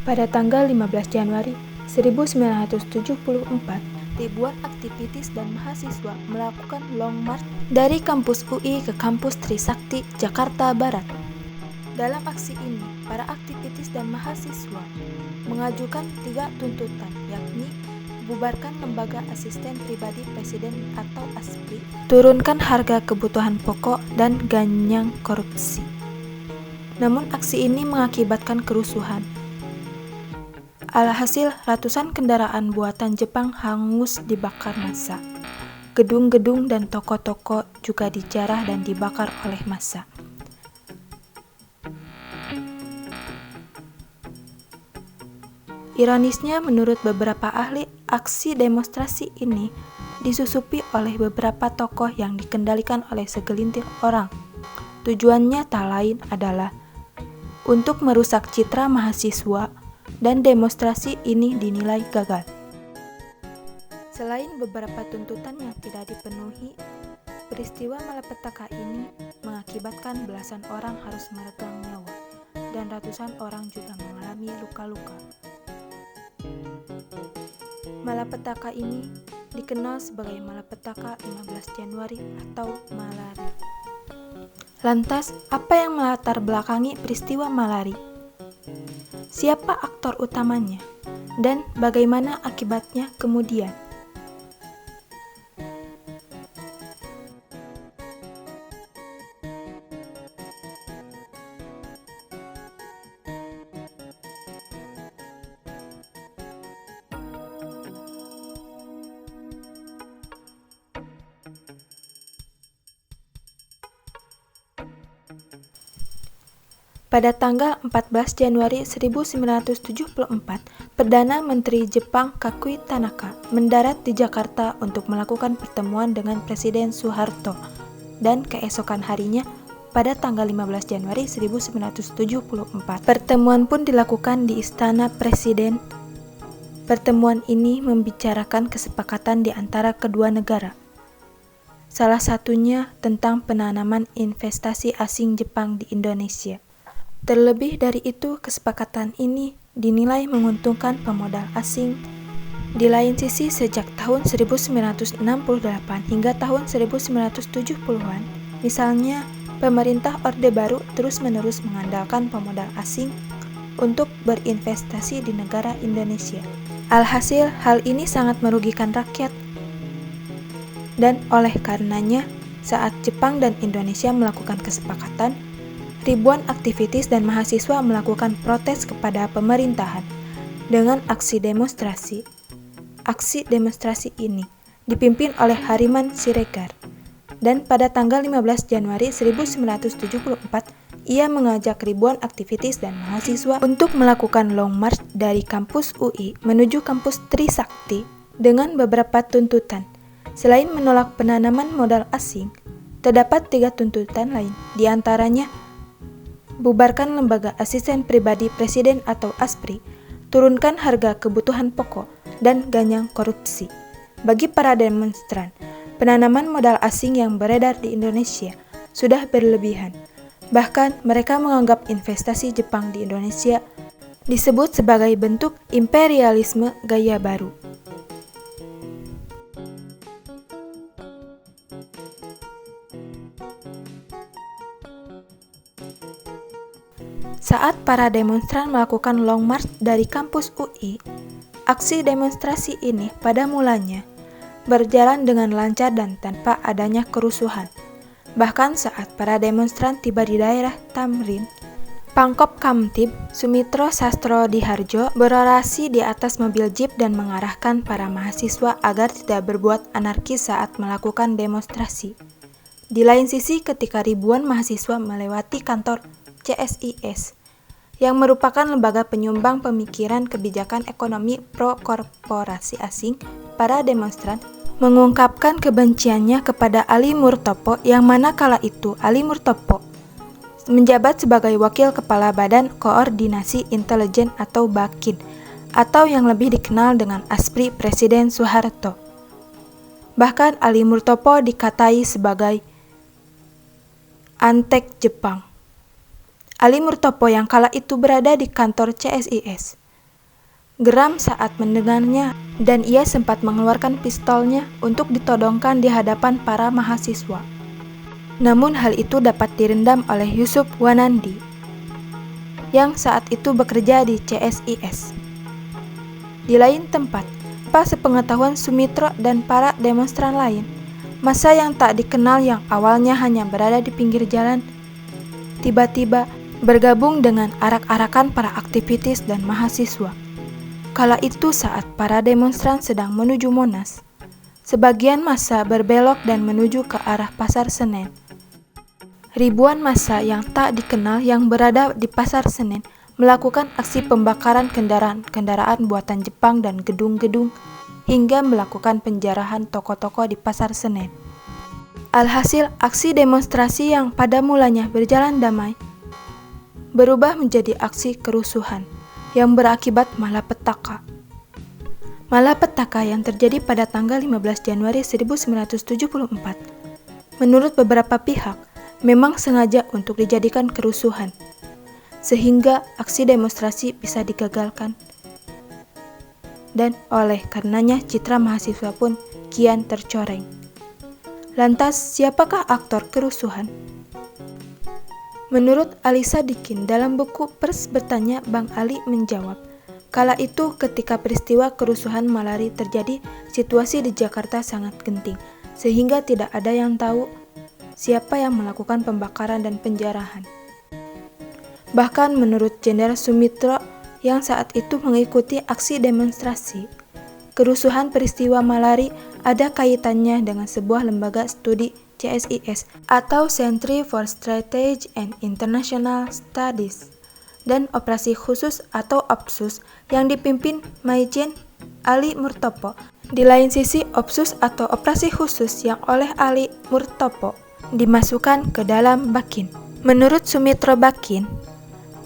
Pada tanggal 15 Januari 1974, ribuan aktivis dan mahasiswa melakukan long march dari kampus UI ke kampus Trisakti, Jakarta Barat. Dalam aksi ini, para aktivis dan mahasiswa mengajukan 3 tuntutan, yakni bubarkan lembaga asisten pribadi presiden atau ASPRI, turunkan harga kebutuhan pokok, dan ganyang korupsi. Namun aksi ini mengakibatkan kerusuhan. Alhasil, ratusan kendaraan buatan Jepang hangus dibakar massa. Gedung-gedung dan toko-toko juga dijarah dan dibakar oleh massa. Ironisnya, menurut beberapa ahli, aksi demonstrasi ini disusupi oleh beberapa tokoh yang dikendalikan oleh segelintir orang. Tujuannya tak lain adalah untuk merusak citra mahasiswa, dan demonstrasi ini dinilai gagal. Selain beberapa tuntutan yang tidak dipenuhi, peristiwa malapetaka ini mengakibatkan belasan orang harus meregang nyawa, dan ratusan orang juga mengalami luka-luka. Malapetaka ini dikenal sebagai malapetaka 15 Januari atau Malari. Lantas, apa yang melatar belakangi peristiwa Malari? Siapa aktor utamanya? Dan bagaimana akibatnya kemudian? Pada tanggal 14 Januari 1974, Perdana Menteri Jepang Kakui Tanaka mendarat di Jakarta untuk melakukan pertemuan dengan Presiden Soeharto, dan keesokan harinya, pada tanggal 15 Januari 1974, pertemuan pun dilakukan di Istana Presiden. Pertemuan ini membicarakan kesepakatan di antara kedua negara. Salah satunya tentang penanaman investasi asing Jepang di Indonesia. Terlebih dari itu, kesepakatan ini dinilai menguntungkan pemodal asing. Di lain sisi, sejak tahun 1968 hingga tahun 1970-an, misalnya, pemerintah Orde Baru terus-menerus mengandalkan pemodal asing untuk berinvestasi di negara Indonesia. Alhasil, hal ini sangat merugikan rakyat. Dan oleh karenanya, saat Jepang dan Indonesia melakukan kesepakatan, ribuan aktivis dan mahasiswa melakukan protes kepada pemerintahan dengan aksi demonstrasi. Aksi demonstrasi ini dipimpin oleh Harriman Siregar, dan pada tanggal 15 Januari 1974, ia mengajak ribuan aktivis dan mahasiswa untuk melakukan long march dari kampus UI menuju kampus Trisakti dengan beberapa tuntutan. Selain menolak penanaman modal asing, terdapat 3 tuntutan lain, di antaranya bubarkan lembaga asisten pribadi presiden atau ASPRI, turunkan harga kebutuhan pokok, dan ganyang korupsi. Bagi para demonstran, penanaman modal asing yang beredar di Indonesia sudah berlebihan. Bahkan mereka menganggap investasi Jepang di Indonesia disebut sebagai bentuk imperialisme gaya baru. Saat para demonstran melakukan long march dari kampus UI, aksi demonstrasi ini pada mulanya berjalan dengan lancar dan tanpa adanya kerusuhan. Bahkan saat para demonstran tiba di daerah Tamrin, Pangkop Kamtib Sumitro Sastro Diharjo berorasi di atas mobil jeep dan mengarahkan para mahasiswa agar tidak berbuat anarkis saat melakukan demonstrasi. Di lain sisi, ketika ribuan mahasiswa melewati kantor CSIS, yang merupakan lembaga penyumbang pemikiran kebijakan ekonomi pro-korporasi asing, para demonstran mengungkapkan kebenciannya kepada Ali Murtopo, yang mana kala itu Ali Murtopo menjabat sebagai Wakil Kepala Badan Koordinasi Intelijen atau BAKIN, atau yang lebih dikenal dengan ASPRI Presiden Soeharto. Bahkan Ali Murtopo dikatai sebagai antek Jepang. Ali Murtopo yang kala itu berada di kantor CSIS geram saat mendengarnya dan ia sempat mengeluarkan pistolnya untuk ditodongkan di hadapan para mahasiswa. Namun hal itu dapat direndam oleh Yusuf Wanandi yang saat itu bekerja di CSIS. Di lain tempat, sepengetahuan Sumitro dan para demonstran lain, massa yang tak dikenal yang awalnya hanya berada di pinggir jalan, tiba-tiba bergabung dengan arak-arakan para aktivis dan mahasiswa. Kala itu saat para demonstran sedang menuju Monas, sebagian massa berbelok dan menuju ke arah Pasar Senen. Ribuan massa yang tak dikenal yang berada di Pasar Senen melakukan aksi pembakaran kendaraan buatan Jepang dan gedung-gedung hingga melakukan penjarahan toko-toko di Pasar Senen. Alhasil, aksi demonstrasi yang pada mulanya berjalan damai berubah menjadi aksi kerusuhan yang berakibat malapetaka. Malapetaka yang terjadi pada tanggal 15 Januari 1974 menurut beberapa pihak memang sengaja untuk dijadikan kerusuhan, sehingga aksi demonstrasi bisa digagalkan. Dan oleh karenanya citra mahasiswa pun kian tercoreng. Lantas, siapakah aktor kerusuhan? Menurut Ali Sadikin dalam buku Pers Bertanya, Bang Ali menjawab, kala itu ketika peristiwa kerusuhan Malari terjadi, situasi di Jakarta sangat genting, sehingga tidak ada yang tahu siapa yang melakukan pembakaran dan penjarahan. Bahkan menurut Jenderal Sumitro yang saat itu mengikuti aksi demonstrasi, kerusuhan peristiwa Malari ada kaitannya dengan sebuah lembaga studi CSIS atau Center for Strategic and International Studies dan operasi khusus atau OPSUS yang dipimpin Maijen Ali Murtopo. Di lain sisi, OPSUS atau operasi khusus yang oleh Ali Murtopo dimasukkan ke dalam Bakin. Menurut Sumitro, Bakin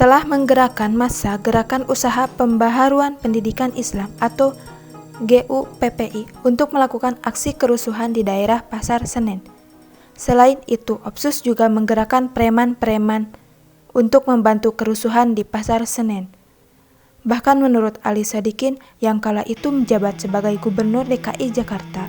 telah menggerakkan massa Gerakan Usaha Pembaharuan Pendidikan Islam atau GUPPI untuk melakukan aksi kerusuhan di daerah Pasar Senen. Selain itu, OPSUS juga menggerakkan preman-preman untuk membantu kerusuhan di Pasar Senen. Bahkan menurut Ali Sadikin yang kala itu menjabat sebagai Gubernur DKI Jakarta,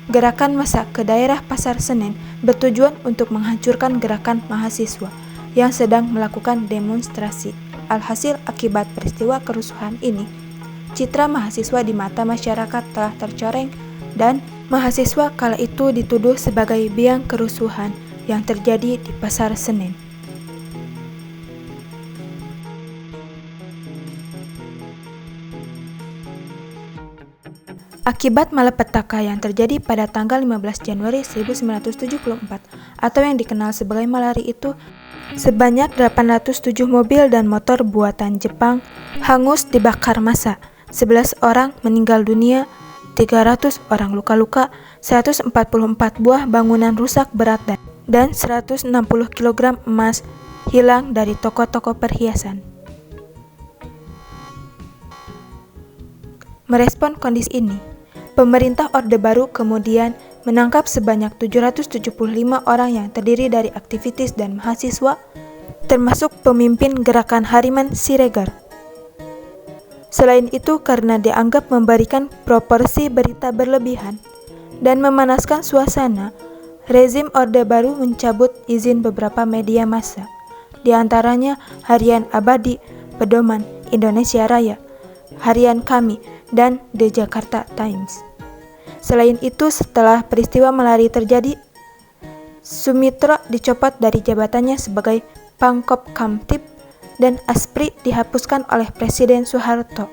gerakan massa ke daerah Pasar Senen bertujuan untuk menghancurkan gerakan mahasiswa yang sedang melakukan demonstrasi. Alhasil, akibat peristiwa kerusuhan ini, citra mahasiswa di mata masyarakat telah tercoreng dan mahasiswa kala itu dituduh sebagai biang kerusuhan yang terjadi di Pasar Senen. Akibat malapetaka yang terjadi pada tanggal 15 Januari 1974 atau yang dikenal sebagai Malari itu, sebanyak 807 mobil dan motor buatan Jepang hangus dibakar massa, 11 orang meninggal dunia, 300 orang luka-luka, 144 buah bangunan rusak berat dan 160 kg emas hilang dari toko-toko perhiasan. Merespon kondisi ini, pemerintah Orde Baru kemudian menangkap sebanyak 775 orang yang terdiri dari aktivis dan mahasiswa, termasuk pemimpin gerakan Hariman Siregar. Selain itu, karena dianggap memberikan proporsi berita berlebihan dan memanaskan suasana, rezim Orde Baru mencabut izin beberapa media massa, di antaranya Harian Abadi, Pedoman, Indonesia Raya, Harian Kami, dan The Jakarta Times. Selain itu, setelah peristiwa Malari terjadi, Sumitro dicopot dari jabatannya sebagai Pangkop Kamtib dan Aspri dihapuskan oleh Presiden Soeharto,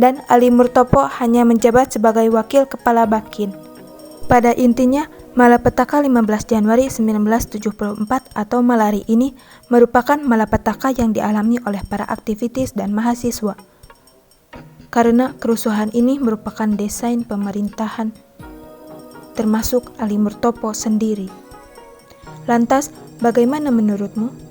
dan Ali Murtopo hanya menjabat sebagai Wakil Kepala Bakin. Pada intinya, malapetaka 15 Januari 1974 atau Malari ini merupakan malapetaka yang dialami oleh para aktivis dan mahasiswa. Karena kerusuhan ini merupakan desain pemerintahan, termasuk Ali Murtopo sendiri. Lantas, bagaimana menurutmu?